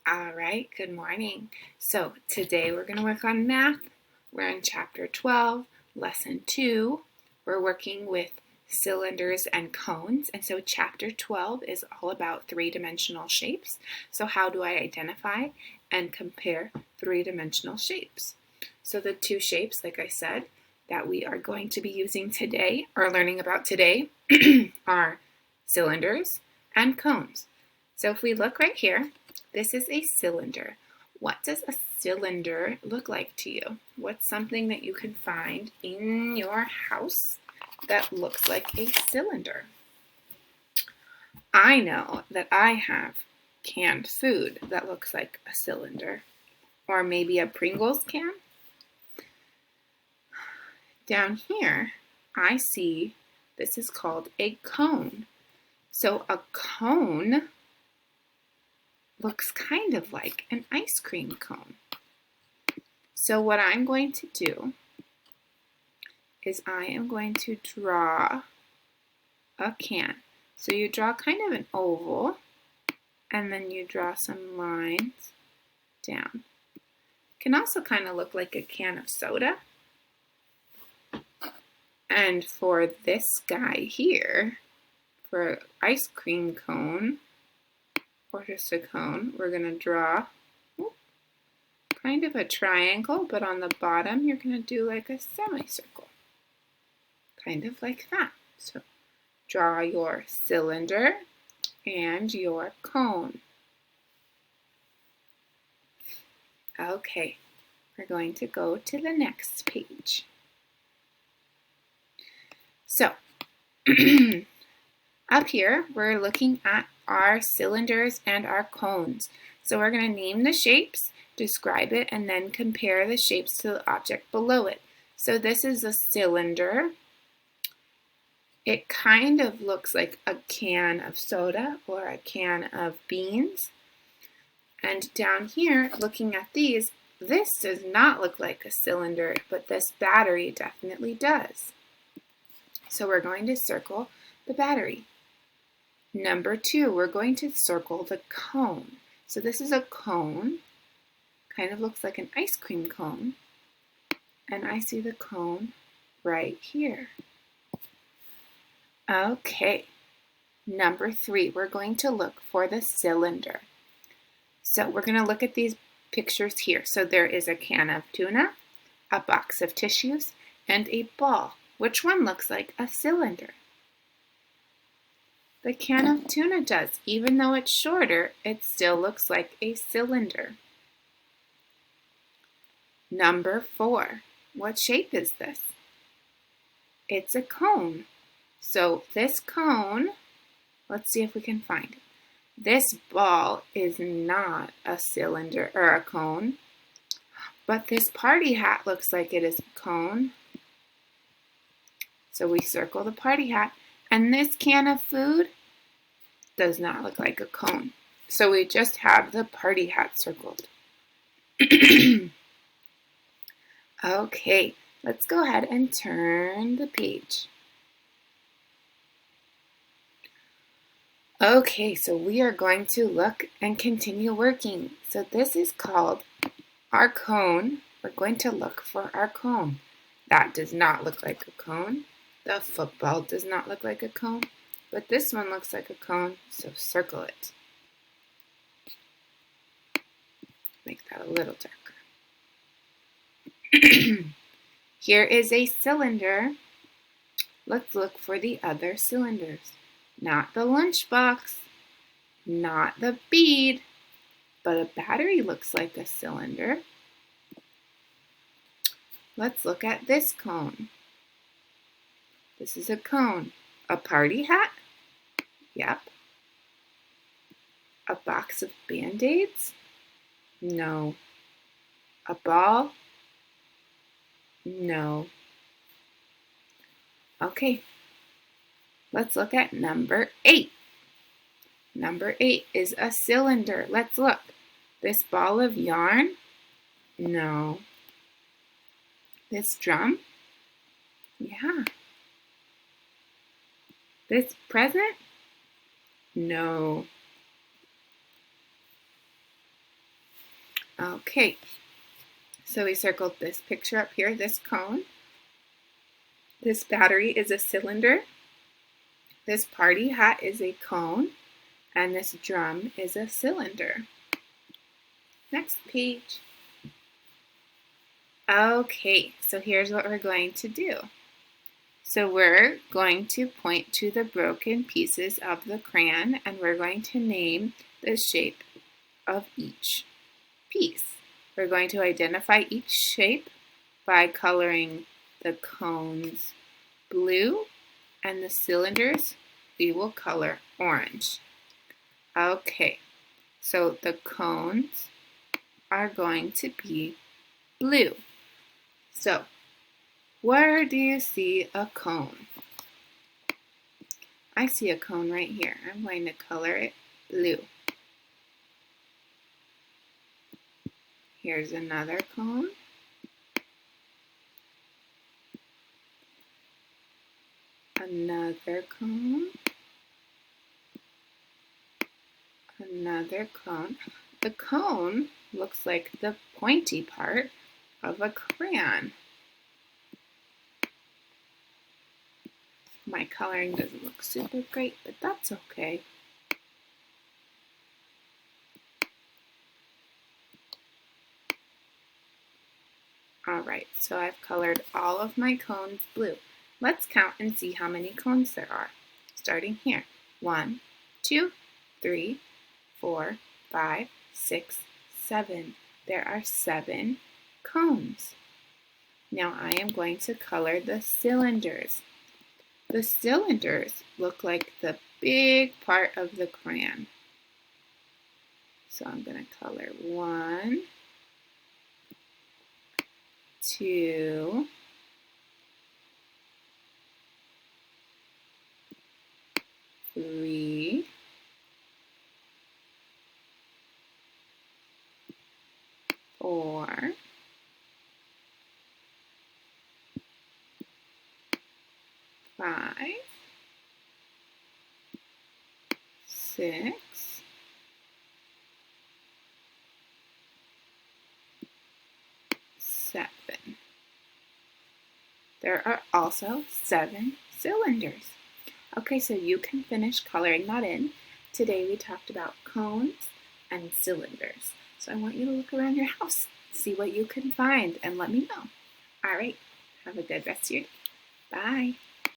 All right, good morning. So today we're going to work on math. We're in chapter 12, lesson 2. We're working with cylinders and cones. And so chapter 12 is all about three-dimensional shapes. So how do I identify and compare three-dimensional shapes? So the two shapes, like I said, that we are going to be using today or learning about today are cylinders and cones. So if we look right here, this is a cylinder. What does a cylinder look like to you? What's something that you can find in your house that looks like a cylinder? I know that I have canned food that looks like a cylinder, or maybe a Pringles can. Down here, I see this is called a cone. So a cone looks kind of like an ice cream cone. So what I'm going to do is I am going to draw a can. So you draw kind of an oval, and then you draw some lines down. It can also kind of look like a can of soda. And for this guy here, for an ice cream cone, or just a cone, we're going to draw kind of a triangle, but on the bottom you're going to do like a semicircle. Kind of like that. So draw your cylinder and your cone. Okay, we're going to go to the next page. So, up here, we're looking at our cylinders and our cones. So we're going to name the shapes, describe it, and then compare the shapes to the object below it. So this is a cylinder. It kind of looks like a can of soda or a can of beans. And down here, looking at these, this does not look like a cylinder, but this battery definitely does. So we're going to circle the battery. Number 2, we're going to circle the cone. So this is a cone, kind of looks like an ice cream cone, and I see the cone right here. Okay, number 3, we're going to look for the cylinder. So we're going to look at these pictures here. So there is a can of tuna, a box of tissues, and a ball. Which one looks like a cylinder? The can of tuna does. Even though it's shorter, it still looks like a cylinder. Number 4, what shape is this? It's a cone. So this cone, let's see if we can find it. This ball is not a cylinder or a cone, but this party hat looks like it is a cone. So we circle the party hat, and this can of food does not look like a cone. So we just have the party hat circled. Okay, let's go ahead and turn the page. Okay, so we are going to look and continue working. So this is called our cone. We're going to look for our cone. That does not look like a cone. The football does not look like a cone, but this one looks like a cone, so circle it. Make that a little darker. Here is a cylinder. Let's look for the other cylinders. Not the lunchbox, not the bead, but a battery looks like a cylinder. Let's look at this cone. This is a cone. A party hat? Yep. A box of Band-Aids? No. A ball? No. Okay. Let's look at number 8. Number 8 is a cylinder. Let's look. This ball of yarn? No. This drum? Yeah. This present? No. Okay, so we circled this picture up here, this cone. This battery is a cylinder. This party hat is a cone. And this drum is a cylinder. Next page. Okay, so here's what we're going to do. So we're going to point to the broken pieces of the crayon and we're going to name the shape of each piece. We're going to identify each shape by coloring the cones blue and the cylinders we will color orange. Okay, so the cones are going to be blue. So, where do you see a cone? I see a cone right here. I'm going to color it blue. Here's another cone. Another cone. Another cone. The cone looks like the pointy part of a crayon. My coloring doesn't look super great, but that's okay. Alright, so I've colored all of my cones blue. Let's count and see how many cones there are. Starting here. 1, 2, 3, 4, 5, 6, 7. There are 7 cones. Now I am going to color the cylinders. The cylinders look like the big part of the crayon. So I'm going to color 1, 2, 3, 4, 5, 6, 7. There are also 7 cylinders. Okay, so you can finish coloring that in. Today we talked about cones and cylinders. So I want you to look around your house, see what you can find, and let me know. All right, have a good rest of your day. Bye.